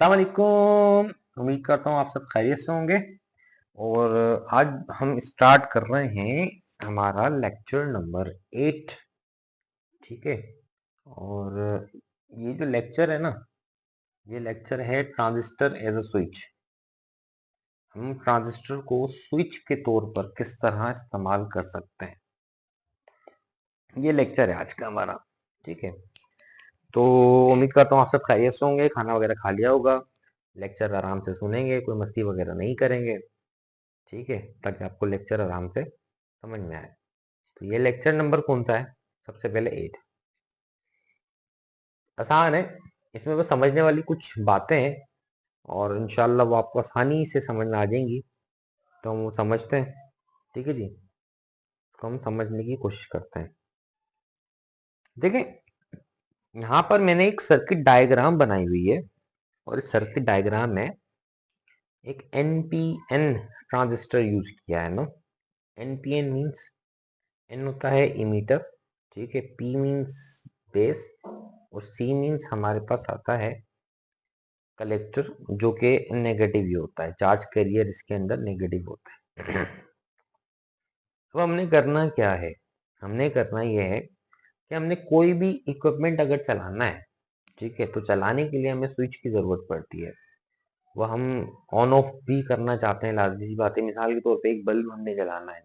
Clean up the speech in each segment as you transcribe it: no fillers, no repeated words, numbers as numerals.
अस्सलाम वालेकुम। उम्मीद करता हूँ आप सब खैरियत से होंगे। और आज हम स्टार्ट कर रहे हैं हमारा लेक्चर नंबर 8। ठीक है। और ये जो लेक्चर है ना, ये लेक्चर है ट्रांजिस्टर एज अ स्विच। हम ट्रांजिस्टर को स्विच के तौर पर किस तरह इस्तेमाल कर सकते हैं, ये लेक्चर है आज का हमारा। ठीक है। तो उम्मीद करता हूँ आप सब खैरियत से होंगे, खाना वगैरह खा लिया होगा, लेक्चर आराम से सुनेंगे, कोई मस्ती वगैरह नहीं करेंगे। ठीक है, ताकि आपको लेक्चर आराम से समझ में आए। तो ये लेक्चर नंबर कौन सा है? सबसे पहले 8। आसान है, इसमें बस समझने वाली कुछ बातें हैं और इंशाल्लाह वो आपको आसानी से समझ में आ जाएंगी। तो हम वो समझते हैं। ठीक है जी, तो हम समझने की कोशिश करते हैं। देखें, यहाँ पर मैंने एक सर्किट डायग्राम बनाई हुई है और इस सर्किट डायग्राम में एक NPN ट्रांजिस्टर यूज किया है ना। NPN मीन्स, N होता है इमीटर, ठीक है, P मीन्स बेस और C मीन्स हमारे पास आता है कलेक्टर, जो कि नेगेटिव ही होता है। चार्ज कैरियर इसके अंदर नेगेटिव होता है। तो हमने करना क्या है? हमने करना यह है कि हमने कोई भी इक्विपमेंट अगर चलाना है, ठीक है, तो चलाने के लिए हमें स्विच की जरूरत पड़ती है। वह हम ऑन ऑफ भी करना चाहते हैं, लाजमी सी बात है। मिसाल के तौर पे एक बल्ब हमने जलाना है,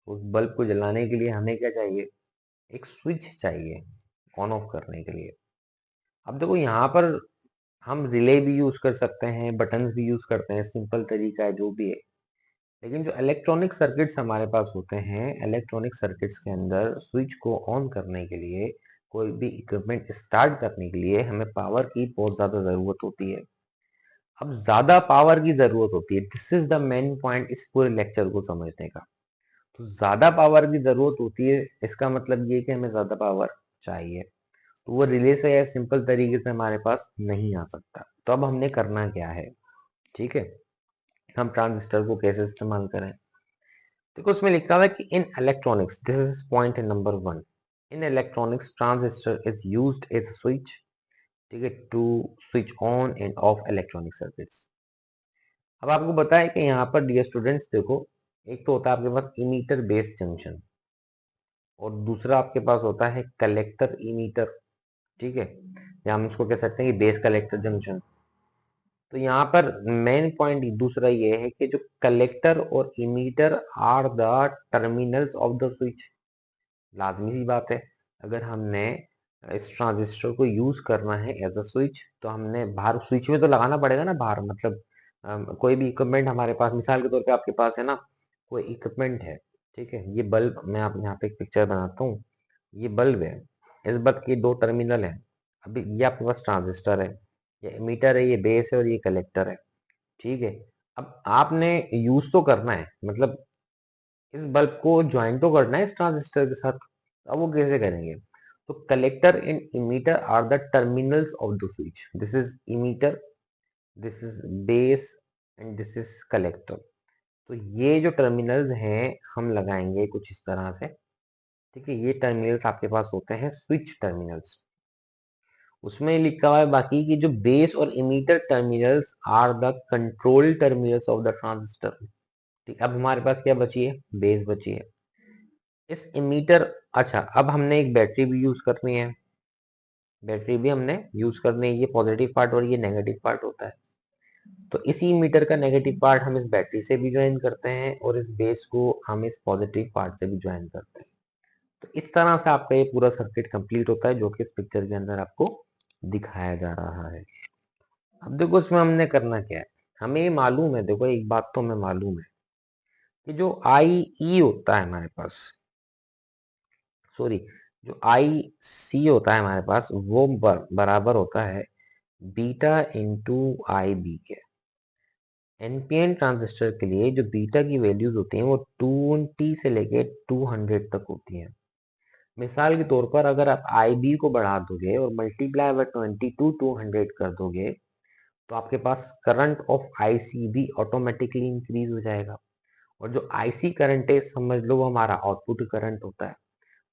उस बल्ब को जलाने के लिए हमें क्या चाहिए? एक स्विच चाहिए ऑन ऑफ करने के लिए। अब देखो, यहाँ पर हम रिले भी यूज कर सकते हैं, बटन्स भी यूज करते हैं, सिंपल तरीका है जो भी है। लेकिन जो इलेक्ट्रॉनिक सर्किट्स हमारे पास होते हैं, इलेक्ट्रॉनिक सर्किट्स के अंदर स्विच को ऑन करने के लिए, कोई भी इक्विपमेंट स्टार्ट करने के लिए हमें पावर की बहुत ज्यादा जरूरत होती है। अब ज्यादा पावर की जरूरत होती है, this is the main point इस पूरे लेक्चर को समझने का। तो ज्यादा पावर की जरूरत होती है, इसका मतलब ये कि हमें ज्यादा पावर चाहिए। तो वो रिले से या सिंपल तरीके से हमारे पास नहीं आ सकता। तो अब हमने करना क्या है? ठीक है, हम ट्रांजिस्टर को कैसे इस्तेमाल करें? देखो, उसमें लिखा हुआ है कि in electronics, this is point number 1, in electronics transistor is used as switch, ठीक है, to switch on and off electronic circuits. अब आपको पता है कि यहाँ पर डियर स्टूडेंट्स देखो, एक तो होता है आपके पास इमीटर बेस जंक्शन और दूसरा आपके पास होता है कलेक्टर इमीटर। ठीक है, या हम इसको कह सकते हैं कि बेस कलेक्टर जंक्शन। तो यहाँ पर मेन पॉइंट दूसरा ये है कि जो कलेक्टर और emitter are the terminals of the switch. लाजमी सी बात है, अगर हमने इस ट्रांजिस्टर को यूज करना है एज अ स्विच, तो हमने बाहर स्विच में तो लगाना पड़ेगा ना बाहर। मतलब कोई भी इक्विपमेंट हमारे पास, मिसाल के तौर पे आपके पास है ना, कोई इक्विपमेंट है, ठीक है, ये बल्ब, मैं आप यहाँ पे एक पिक्चर बनाता हूँ। ये बल्ब है, इस बल्ब के दो टर्मिनल है। अभी ये आपके पास ट्रांजिस्टर है, ये एमीटर है, ये बेस है और ये कलेक्टर है। ठीक है, अब आपने यूज तो करना है, मतलब इस बल्ब को ज्वाइन तो करना है इस ट्रांजिस्टर के साथ। अब वो कैसे करेंगे? तो collector and emitter are the terminals of the switch. This is emitter, this is base and this is collector. तो ये जो टर्मिनल्स हैं हम लगाएंगे कुछ इस तरह से। ठीक है, ये टर्मिनल्स आपके पास होते हैं स्विच टर्मिनल्स। उसमें लिखा हुआ है बाकी की जो बेस और emitter terminals are the control terminals of the transistor. ठीक, अब हमारे पास क्या बची है? बेस बची है। इस इमीटर, अच्छा, अब हमने एक बैटरी भी यूज करनी है। बैटरी भी हमने यूज करनी है, ये पॉजिटिव पार्ट और ये नेगेटिव पार्ट होता है। तो इसी मीटर का नेगेटिव पार्ट हम इस बैटरी से भी ज्वाइन करते हैं और इस बेस को हम इस पॉजिटिव पार्ट से भी ज्वाइन करते हैं। तो इस तरह से आपका ये पूरा सर्किट कंप्लीट होता है, जो कि इस पिक्चर के अंदर आपको दिखाया जा रहा है। अब देखो, इसमें हमने करना क्या है? हमें ये मालूम है, देखो एक बात तो हमें मालूम है कि जो आई ई होता है हमारे पास, सॉरी, जो आई सी होता है हमारे पास, वो बराबर होता है बीटा इंटू आई बी के। एनपीएन ट्रांजिस्टर के लिए जो बीटा की वैल्यूज होती हैं वो 20 से लेके 200 तक होती हैं। मिसाल के तौर पर अगर आप आई बी को बढ़ा दोगे और मल्टीप्लाई बाय 20 टू 200 कर दोगे, तो आपके पास करंट ऑफ आईसी भी ऑटोमेटिकली इंक्रीज हो जाएगा। और जो आईसी करंट है, समझ लो वो हमारा आउटपुट करंट होता है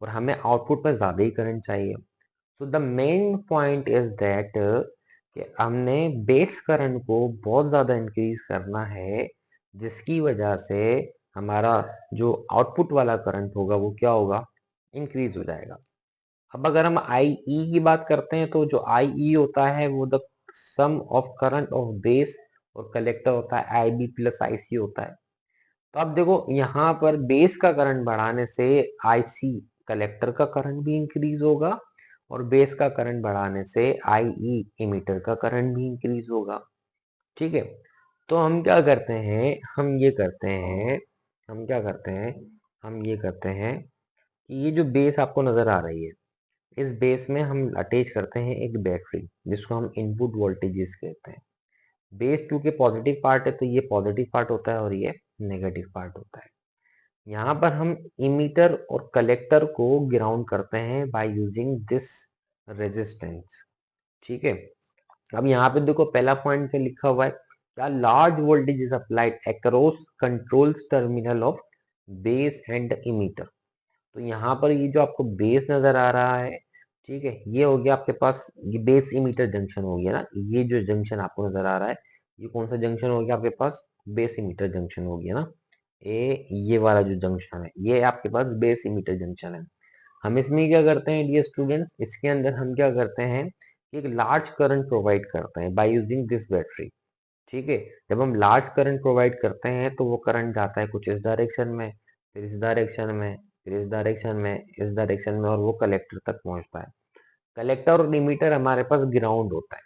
और हमें आउटपुट में ज्यादा ही करंट चाहिए। So the main point is that कि हमने बेस करंट को बहुत ज़्यादा इंक्रीज करना है, जिसकी वजह से हमारा जो आउटपुट वाला करंट होगा वो क्या होगा, इंक्रीज हो जाएगा। अब अगर हम आई ई की बात करते हैं तो जो आई ई होता है वो the sum of current of base और कलेक्टर होता है आई बी प्लस आई सी होता है। तो अब देखो यहाँ पर बेस का करंट बढ़ाने से आई सी कलेक्टर का करंट भी इंक्रीज होगा और बेस का करंट बढ़ाने से आई ई इमीटर का करंट भी इंक्रीज होगा। ठीक है, तो हम क्या करते हैं, हम ये करते हैं, हम क्या करते हैं, हम ये करते हैं कि ये जो बेस आपको नजर आ रही है, इस बेस में हम अटैच करते हैं एक बैटरी जिसको हम इनपुट वोल्टेजेस कहते हैं। बेस क्योंकि पॉजिटिव पार्ट है तो ये पॉजिटिव पार्ट होता है और ये नेगेटिव पार्ट होता है। यहाँ पर हम इमीटर और कलेक्टर को ग्राउंड करते हैं बाय यूजिंग दिस रेजिस्टेंस। ठीक है, अब यहाँ पे देखो पहला पॉइंट पे लिखा हुआ है क्या, large voltage is applied across controls terminal of base and emitter. तो यहाँ पर ये जो आपको बेस नजर आ रहा है, ठीक है, ये हो गया आपके पास, ये बेस इमीटर जंक्शन हो गया ना, ये जो जंक्शन आपको नजर आ रहा है ये कौन सा जंक्शन हो गया आपके पास, बेस इमीटर जंक्शन हो गया ना। ये वाला जो जंक्शन है ये आपके पास बेस इमीटर जंक्शन है। हम इसमें क्या करते हैं डियर स्टूडेंट्स, इसके अंदर हम क्या करते हैं, एक लार्ज करंट प्रोवाइड करते हैं बाय यूजिंग दिस बैटरी। ठीक है, जब हम लार्ज करंट प्रोवाइड करते हैं तो वो करंट जाता है कुछ इस डायरेक्शन में, फिर इस डायरेक्शन में, फिर इस डायरेक्शन में, इस डायरेक्शन में, और वो कलेक्टर तक पहुंचता है। कलेक्टर और इमीटर हमारे पास ग्राउंड होता है।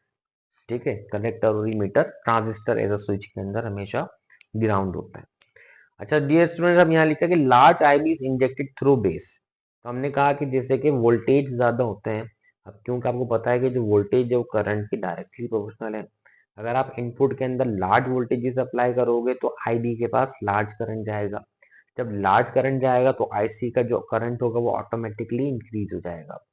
ठीक है, कलेक्टर और emitter transistor as a switch के अंदर हमेशा ग्राउंड होता है। अच्छा डियर स्टूडेंट, अब यहाँ लिखा है कि large IB is injected through base. तो हमने कहा कि जैसे कि वोल्टेज ज्यादा होते हैं, अब क्योंकि आपको पता है कि जो वोल्टेज है वो करंट की डायरेक्टली प्रोपोर्शनल है। अगर आप इनपुट के अंदर लार्ज वोल्टेजेस अप्लाई करोगे तो आईबी के पास लार्ज करंट जाएगा। जब लार्ज करंट जाएगा तो आईसी का जो करंट होगा वो ऑटोमेटिकली इंक्रीज हो जाएगा।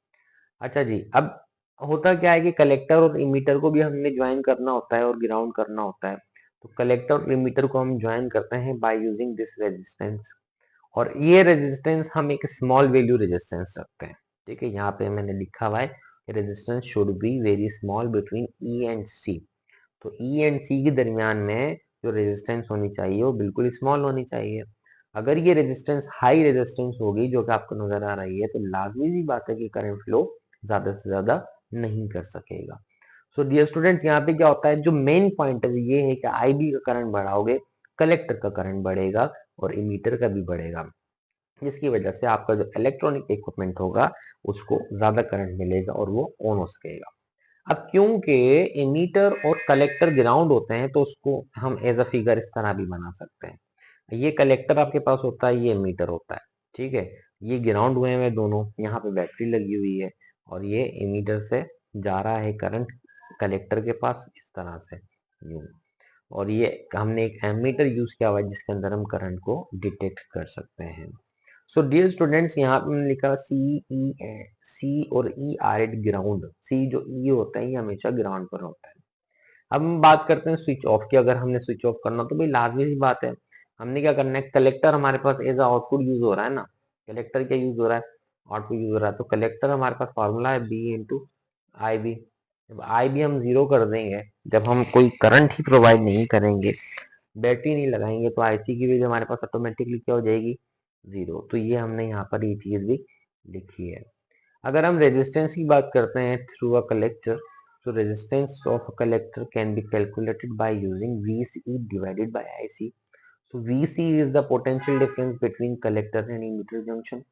अच्छा जी, अब होता क्या है कि कलेक्टर और इमीटर को भी हमने ज्वाइन करना होता है और ग्राउंड करना होता है। तो कलेक्टर और इमीटर को हम ज्वाइन करते हैं बाय यूजिंग दिस रेजिस्टेंस, और ये रेजिस्टेंस हम एक स्मॉल वैल्यू रेजिस्टेंस रखते हैं। ठीक है, यहाँ पे मैंने लिखा हुआ है resistance should be very small between E and C. तो ई एंड सी के दरमियान में जो रेजिस्टेंस होनी चाहिए वो बिल्कुल स्मॉल होनी चाहिए। अगर ये रेजिस्टेंस हाई रेजिस्टेंस होगी जो कि आपको नजर आ रही है तो लाजमी सी बात है कि करंट फ्लो ज्यादा से ज्यादा नहीं कर सकेगा। सो डियर स्टूडेंट्स, यहाँ पे क्या होता है, जो मेन पॉइंट है ये है कि आईबी का करंट बढ़ाओगे, कलेक्टर का करंट बढ़ेगा और इमीटर का भी बढ़ेगा, जिसकी वजह से आपका जो इलेक्ट्रॉनिक इक्विपमेंट होगा उसको ज्यादा करंट मिलेगा और वो ऑन हो सकेगा। अब क्योंकि इमीटर और कलेक्टर ग्राउंड होते हैं तो उसको हम एज अ फिगर इस तरह भी बना सकते हैं। ये कलेक्टर आपके पास होता है, ये इमीटर होता है। ठीक है, ये ग्राउंड हुए हैं दोनों, यहाँ पे बैटरी लगी हुई है और ये इमीटर से जा रहा है करंट कलेक्टर के पास इस तरह से यूं, और ये हमने एक एमीटर यूज किया हुआ है जिसके अंदर हम करंट को डिटेक्ट कर सकते हैं। सो डियर स्टूडेंट्स, यहाँ पे मैंने लिखा सी और ई आर एट ग्राउंड। सी जो ई होता है ये हमेशा ग्राउंड पर होता है। अब हम बात करते हैं स्विच ऑफ की। अगर हमने स्विच ऑफ करना तो भाई लाजमी सी बात है, हमने क्या करना है, कलेक्टर हमारे पास एज आउटपुट यूज हो रहा है ना, कलेक्टर क्या यूज हो रहा है, आउटपुट यूज हो रहा है। तो कलेक्टर हमारे पास फॉर्मूला है बी इंटू आई बी। जब आई बी हम जीरो कर देंगे, जब हम कोई करंट ही प्रोवाइड नहीं करेंगे, बैटरी नहीं लगाएंगे, तो आईसी की वैल्यू हमारे पास ऑटोमेटिकली क्या हो जाएगी, जीरो। तो ये हमने यहाँ पर ये चीज भी लिखी है। अगर हम रेजिस्टेंस की बात करते हैं through a collector, so resistance of a collector can be calculated by using VCE divided by IC. So VCE is the potential difference between collector and emitter junction.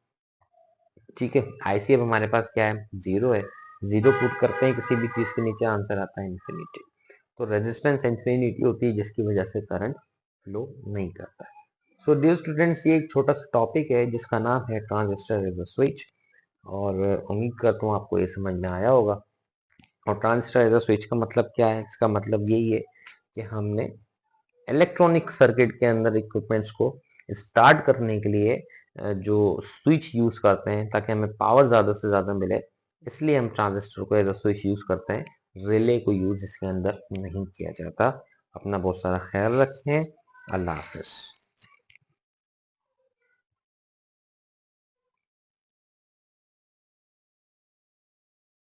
ठीक है, IC अब हमारे पास क्या है, जीरो है। जीरो पुट करते हैं किसी भी चीज के नीचे, आंसर आता है इन्फिनिटी। तो रेजिस्टेंस इन्फिनिटी होती है जिसकी वजह से करंट फ्लो नहीं करता है। सो डियर स्टूडेंट्स, ये एक छोटा सा टॉपिक है जिसका नाम है ट्रांजिस्टर एज अ स्विच, और उम्मीद करता हूँ आपको ये समझ में आया होगा। और ट्रांजिस्टर एज अ स्विच का मतलब क्या है, इसका मतलब यही है कि हमने इलेक्ट्रॉनिक सर्किट के अंदर इक्विपमेंट्स को स्टार्ट करने के लिए जो स्विच यूज करते हैं ताकि हमें पावर ज्यादा से ज्यादा मिले, इसलिए हम ट्रांजिस्टर को एज अ स्विच यूज करते हैं। रिले को यूज इसके अंदर नहीं किया जाता। अपना बहुत सारा ख्याल रखें। अल्लाह हाफिज।